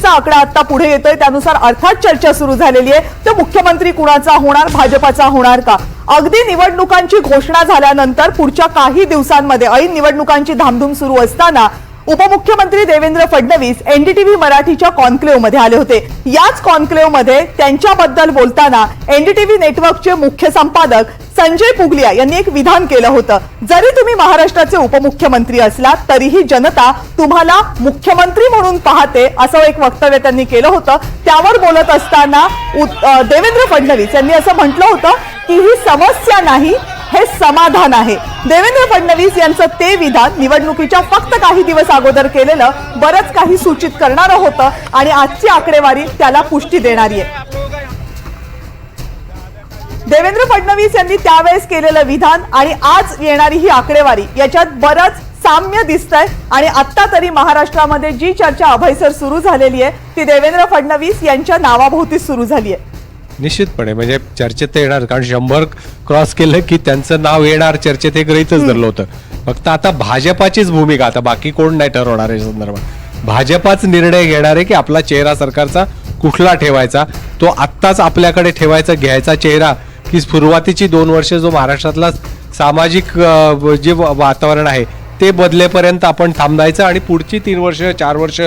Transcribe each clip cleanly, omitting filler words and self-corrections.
चुकीचा आकडा आता पुढे येतोय, त्यानुसार अर्थात चर्चा सुरू झालेली आहे. तो मुख्यमंत्री कुणाचा होणार, भाजपाचा होणार का? अगदी निवडणुकांची घोषणा झाल्यानंतर पुढच्या काही दिवसांमध्ये ऐन निवडणुकांची धामधूम सुरू असताना उपमुख्यमंत्री देवेंद्र फडणवीस एनडीटीव्ही मराठीच्या कॉन्क्लेव्ह मध्ये आले होते. याच कॉन्क्लेव्ह मध्ये त्यांच्याबद्दल बोलताना एनडीटीव्ही नेटवर्कचे मुख्य संपादक संजय पुगलिया यांनी एक विधान केलं होतं. जरी तुम्ही महाराष्ट्राचे उपमुख्यमंत्री असलात तरीही जनता तुम्हाला मुख्यमंत्री म्हणून पाहते, असं एक वक्तव्य त्यांनी केलं होतं. त्यावर बोलत असताना देवेंद्र फडणवीस यांनी असं म्हटलं होतं की ही समस्या नाही, हे समाधान आहे. देवेंद्र फडणवीस यांचं ते विधान निवडणुकीच्या फक्त काही दिवस अगोदर केलेलं बरंच काही सूचित करणारं होतं आणि आजची आकडेवारी त्याला पुष्टी देणारी आहे. देवेंद्र फडणवीस यांनी त्यावेळेस केलेलं विधान आणि आज येणारी ही आकडेवारी याच्यात बरंच साम्य दिसतंय. आणि आता तरी महाराष्ट्रामध्ये जी चर्चा अभयसर सुरू झालेली आहे ती देवेंद्र फडणवीस यांच्या नावाभोवती सुरू झाली आहे. निश्चितपणे म्हणजे चर्चेत येणार, कारण 100 क्रॉस केलं की त्यांचं नाव येणार चर्चेत, हे गृहीतच धरलं होतं. फक्त आता भाजपाचीच भूमिका, आता बाकी कोण नाही ठरवणार या संदर्भात. भाजपाच निर्णय घेणार आहे की आपला चेहरा सरकारचा कुठला ठेवायचा. तो आत्ताच आपल्याकडे ठेवायचा घ्यायचा चेहरा की सुरुवातीची 2 वर्ष जो महाराष्ट्रातला सामाजिक जे वातावरण आहे ते बदलेपर्यंत आपण थांबायचं आणि पुढची 3 वर्ष 4 वर्ष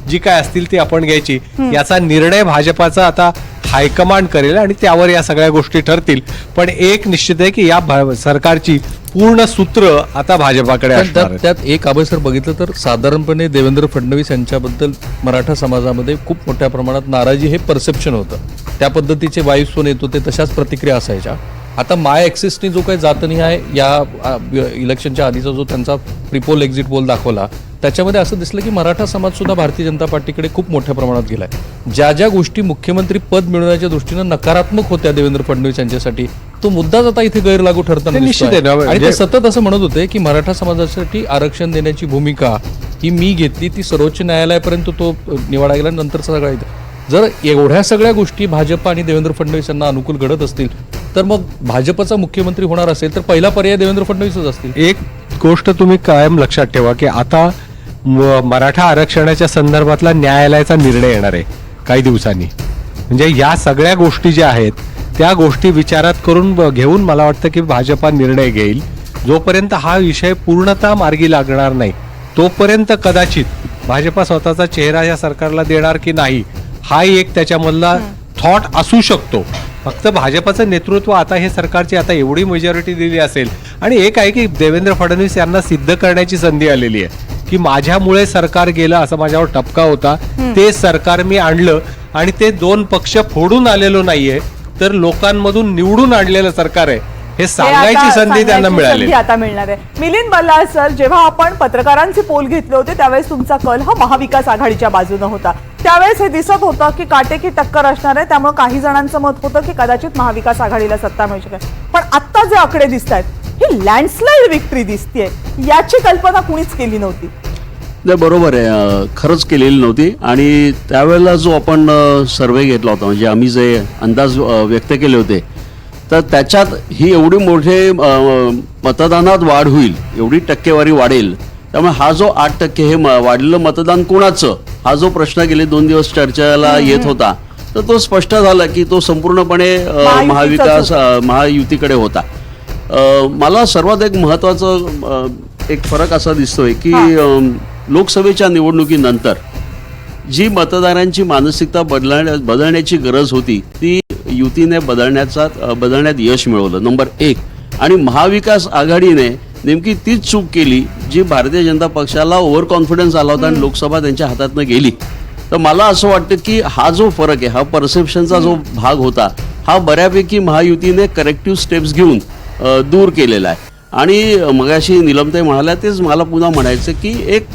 जी काय असतील ती आपण घ्यायची, याचा निर्णय भाजपाचा आता हायकमांड करेल आणि त्यावर या सगळ्या गोष्टी ठरतील. पण एक निश्चित आहे की या सरकारची पूर्ण सूत्र आता भाजपाकडे असणार आहे. त्यात एक अभयसर बघितलं तर साधारणपणे देवेंद्र फडणवीस यांच्याबद्दल मराठा समाजामध्ये खूप मोठ्या प्रमाणात नाराजी हे परसेप्शन होतं. त्या पद्धतीचे वायुस्वन येत होते, तशाच प्रतिक्रिया असायच्या. आता माय ॲक्सिसने जो काही जातनिहाय या इलेक्शनच्या आधीचा जो त्यांचा प्रिपोल एक्झिट पोल दाखवला त्याच्यामध्ये असं दिसलं की मराठा समाज सुद्धा भारतीय जनता पार्टीकडे खूप मोठ्या प्रमाणात गेलाय. ज्या ज्या गोष्टी मुख्यमंत्री पद मिळवण्याच्या दृष्टीनं नकारात्मक होत्या देवेंद्र फडणवीस यांच्यासाठी, तो मुद्दाच आता इथे गैरलागू ठरताना दिसतोय. आणि ते सतत असं म्हणत होते की मराठा समाजासाठी आरक्षण देण्याची भूमिका ही मी घेतली, ती सर्वोच्च न्यायालयापर्यंत तो निवडा गेला, नंतरचा सगळा इथं. जर एवढ्या सगळ्या गोष्टी भाजप आणि देवेंद्र फडणवीस यांना अनुकूल घडत असतील तर मग भाजपचा मुख्यमंत्री होणार असेल तर पहिला पर्याय देवेंद्र फडणवीसच असतील. एक गोष्ट तुम्ही कायम लक्षात ठेवा की आता मराठा आरक्षणाच्या संदर्भातला न्यायालयाचा निर्णय येणार आहे काही दिवसांनी. म्हणजे या सगळ्या गोष्टी ज्या आहेत त्या गोष्टी विचारात करून घेऊन मला वाटतं की भाजपा निर्णय घेईल. जोपर्यंत हा विषय पूर्णतः मार्गी लागणार नाही तोपर्यंत कदाचित भाजपा स्वतःचा चेहरा या सरकारला देणार की नाही हा एक त्याच्यामधला थॉट असू शकतो. फक्त भाजपाचं नेतृत्व आता हे सरकारची आता एवढी मेजॉरिटी दिली असेल आणि एक आहे की देवेंद्र फडणवीस यांना सिद्ध करण्याची संधी आलेली आहे की माझ्यामुळे सरकार गेलं असं माझ्यावर ठपका होता, ते सरकार मी आणलं आणि ते 2 पक्ष फोडून आलेलो नाहीये तर लोकांमधून निवडून आणलेलं सरकार आहे हे सांगायची संधी त्यांना मिळाली आता मिळणार आहे. मिलिंद बल्लाळ सर, जेव्हा आपण पत्रकारांचे पोल घेतले होते त्यावेळेस तुमचा कल हा महाविकास आघाडीच्या बाजूने होता. त्यावेळेस हे दिसत होतं की काटेकी टक्कर असणार आहे, त्यामुळे काही जणांचं मत होतं की कदाचित महाविकास आघाडीला सत्ता मिळू शकेल. पण आता जे आकडे दिसत आहेत ही लँडस्लाइड विक्ट्री दिसतेय, याची कल्पना कुणीच केली नव्हती. नाही, बरोबर आहे, खरंच केलेली नव्हती. आणि त्यावेळेला जो आपण सर्वे घेतला होता, म्हणजे आम्ही जे अंदाज व्यक्त केले होते तर त्याच्यात ही एवढी मोठे मतदानात वाढ होईल, एवढी टक्केवारी वाढेल, त्यामुळे हा जो 8% हे वाढलेलं मतदान कोणाचं हा जो प्रश्न गेले 2 दिवस चर्चेला येत होता तर तो स्पष्ट झाला की तो संपूर्णपणे महाविकास महायुतीकडे होता. मला सर्वात एक महत्त्वाचं एक फरक असा दिसतोय की लोकसभेच्या निवडणुकीनंतर जी मतदारांची मानसिकता बदलण्याची गरज होती ती युतीने बदलण्यात यश मिळवलं, नंबर 1. आणि महाविकास आघाडीने नेमकी तीच चूक केली जी भारतीय जनता पक्षाला ओव्हर कॉन्फिडन्स आला होता आणि लोकसभा त्यांच्या हातातनं गेली. तर मला असं वाटतं की हा जो फरक आहे, हा परसेप्शनचा जो भाग होता हा बऱ्यापैकी महायुतीने करेक्टिव्ह स्टेप्स घेऊन दूर केलेला आहे. आणि मगाशी निलमताई म्हणाल्या तेच मला पुन्हा म्हणायचं की एक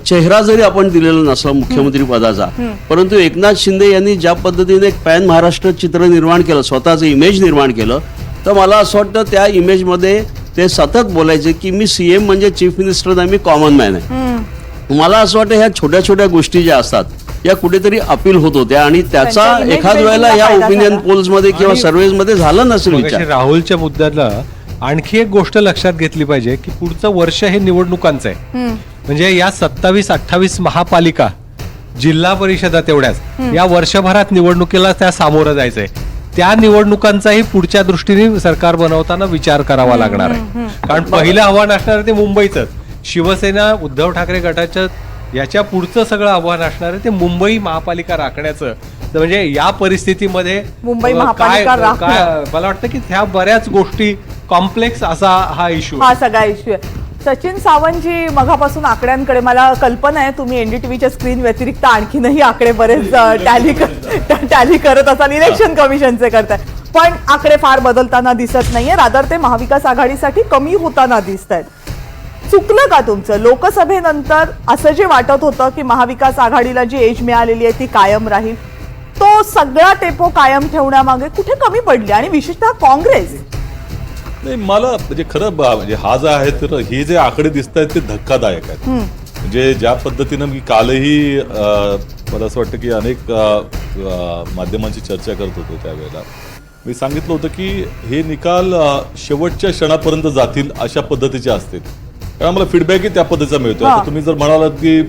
चेहरा जरी आपण दिलेला नसला मुख्यमंत्री पदाचा, परंतु एकनाथ शिंदे यांनी ज्या पद्धतीने एक पॅन महाराष्ट्र चित्र निर्माण केलं, स्वतःचं इमेज निर्माण केलं, तर मला असं वाटतं त्या इमेजमध्ये ते सतत बोलायचे की मी सीएम म्हणजे चीफ मिनिस्टर नाही, मी कॉमन मॅन आहे. मला असं वाटतं ह्या छोट्या छोट्या गोष्टी ज्या असतात या कुठेतरी अपील होत होत्या आणि त्याचा एखाद वेळेला या ओपिनियन पोल्स मध्ये किंवा सर्व्हेज मध्ये झाला नसेल विचार. राहुलच्या मुद्द्याला आणखी एक गोष्ट लक्षात घेतली पाहिजे की पुढचं वर्ष हे निवडणुकांचं आहे. म्हणजे या 27-28 महापालिका जिल्हा परिषदा तेवढ्याच या वर्षभरात निवडणुकीला त्या सामोरं जायचंय. त्या निवडणुकांचाही पुढच्या दृष्टीने सरकार बनवताना विचार करावा लागणार आहे. कारण पहिलं आव्हान असणार ते मुंबईचं. शिवसेना उद्धव ठाकरे गटाच्या याच्या पुढचं सगळं आव्हान असणार आहे ते मुंबई महापालिका राखण्याचं. तर म्हणजे या परिस्थितीमध्ये मुंबई महापालिका राखणं. मला वाटतं की ह्या बऱ्याच गोष्टी कॉम्प्लेक्स असा हा इश्यू हा सगळा इश्यू आहे. सचिन सावंतजी, मगापासून आकड्यांकडे मला कल्पना आहे तुम्ही एनडीटीव्हीच्या स्क्रीन व्यतिरिक्त आणखीनही आकडे बरेच टॅली करत असाल, इलेक्शन कमिशनचे करताय, पण आकडे फार बदलताना दिसत नाहीये. रादर ते महाविकास आघाडीसाठी कमी होताना दिसत आहेत. चुकलं का तुमचं? लोकसभेनंतर असं जे वाटत होतं की महाविकास आघाडीला जी एज मिळालेली आहे ती कायम राहील, तो सगळा टेपो कायम ठेवण्यामागे कुठे कमी पडली? आणि विशेषतः काँग्रेस. नाही, मला म्हणजे खरं म्हणजे हा जो आहे तर हे जे आकडे दिसत आहेत ते धक्कादायक आहेत. म्हणजे ज्या पद्धतीनं मी कालही मला असं वाटतं की अनेक माध्यमांची चर्चा करत होतो त्यावेळेला मी सांगितलं होतं की हे निकाल शेवटच्या क्षणापर्यंत जातील अशा पद्धतीचे असतील. कारण आम्हाला फीडबॅकही त्या पद्धतीचा मिळतो. आता तुम्ही जर म्हणालात की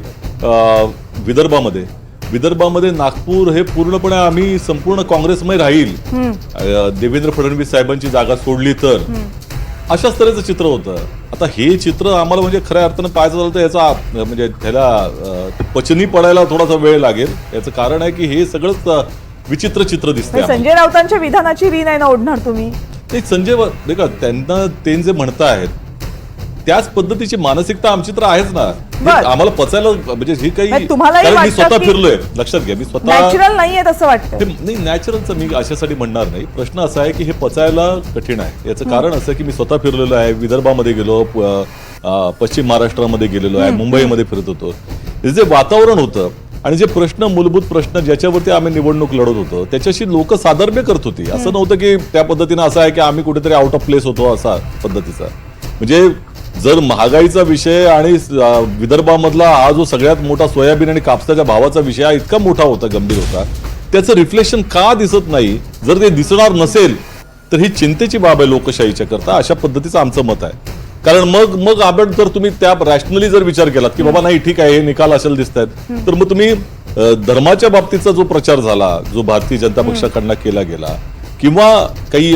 विदर्भामध्ये नागपूर हे पूर्णपणे आम्ही संपूर्ण काँग्रेसमय राहील, देवेंद्र फडणवीस साहेबांची जागा सोडली तर, अशाच तऱ्हेचं चित्र होतं. आता हे चित्र आम्हाला म्हणजे खऱ्या अर्थानं पाहायचं झालं तर याचा म्हणजे त्याला पचनी पडायला थोडासा वेळ लागेल. याचं कारण आहे की हे सगळंच विचित्र चित्र दिसतंय. संजय राऊतांच्या विधानाची री नाही ना ओढणार तुम्ही? ते संजय देखा त्यांना ते जे म्हणतायत त्याच पद्धतीची मानसिकता आमची तर आहेच ना. आम्हाला पचायला म्हणजे ही काही, तुम्हालाही मी स्वतः वाटतं की फिरलोय, लक्षात घ्या, मी स्वतः नॅचरल नाहीये तसं वाटतं. नाही, नॅचरलचं मी अशासाठी म्हणणार नाही. प्रश्न असा आहे की हे पचायला कठीण आहे. याचं कारण असं की मी स्वतः फिरलेलो आहे, विदर्भामध्ये गेलो, पश्चिम महाराष्ट्रामध्ये गेलेलो आहे, मुंबईमध्ये फिरत होतो. हे जे वातावरण होतं आणि जे प्रश्न, मूलभूत प्रश्न ज्याच्यावरती आम्ही निवडणूक लढत होतो त्याच्याशी लोक साधर्म्य करत होती. असं नव्हतं की त्या पद्धतीनं असं आहे की आम्ही कुठेतरी आउट ऑफ प्लेस होतो असा पद्धतीचा. म्हणजे जर महागाईचा विषय आणि विदर्भामधला हा जो सगळ्यात मोठा सोयाबीन आणि कापसाच्या भावाचा विषय हा इतका मोठा होता, गंभीर होता, त्याचं रिफ्लेक्शन का दिसत नाही? जर ते दिसणार नसेल तर ही चिंतेची बाब आहे लोकशाहीच्या करता, अशा पद्धतीचं आमचं मत आहे. कारण मग आपण जर तुम्ही त्या रॅशनली जर विचार केलात की बाबा नाही ठीक आहे हे निकाल असेल दिसत आहेत, तर मग तुम्ही धर्माच्या बाबतीचा जो प्रचार झाला, जो भारतीय जनता पक्षाकडनं केला गेला, किंवा काही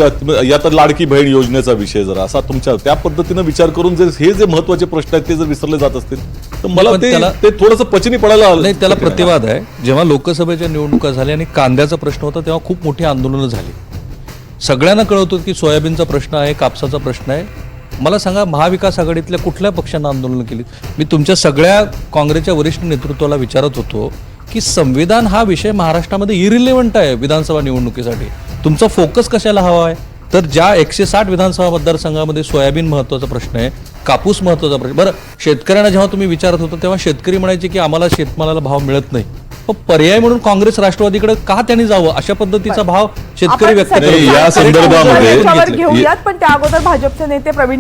या तर लाडकी बहीण योजनेचा विषय जर असा तुमच्या त्या पद्धतीनं विचार करून जर हे जे महत्वाचे प्रश्न आहेत ते जर विसरले जात असतील तर मला ते थोडंसं पचनी पडायला नाही. त्याला प्रतिवाद आहे. जेव्हा लोकसभेच्या निवडणुका झाल्या आणि कांद्याचा प्रश्न होता तेव्हा खूप मोठी आंदोलनं झाली. सगळ्यांना कळत होतं की सोयाबीनचा प्रश्न आहे, कापसाचा प्रश्न आहे. मला सांगा, महाविकास आघाडीतल्या कुठल्या पक्षानं आंदोलन केली? मी तुमच्या सगळ्या काँग्रेसच्या वरिष्ठ नेतृत्वाला विचारत होतो की संविधान हा विषय महाराष्ट्रामध्ये इरिलेव्हंट आहे विधानसभा निवडणुकीसाठी. तुमचा फोकस कशाला हवा आहे? तर ज्या 160 विधानसभा मतदारसंघामध्ये सोयाबीन महत्त्वाचा प्रश्न आहे, कापूस महत्त्वाचा प्रश्न. बरं, शेतकऱ्यांना जेव्हा तुम्ही विचारत होता तेव्हा शेतकरी म्हणायचे की आम्हाला शेतमालाला भाव मिळत नाही. पण पर्याय म्हणून काँग्रेस राष्ट्रवादीकडे का त्यांनी जावं अशा पद्धतीचा भाव शेतकरी व्यक्त या संदर्भामध्ये घेऊयात, पण त्या अगोदर भाजपचे नेते प्रवीण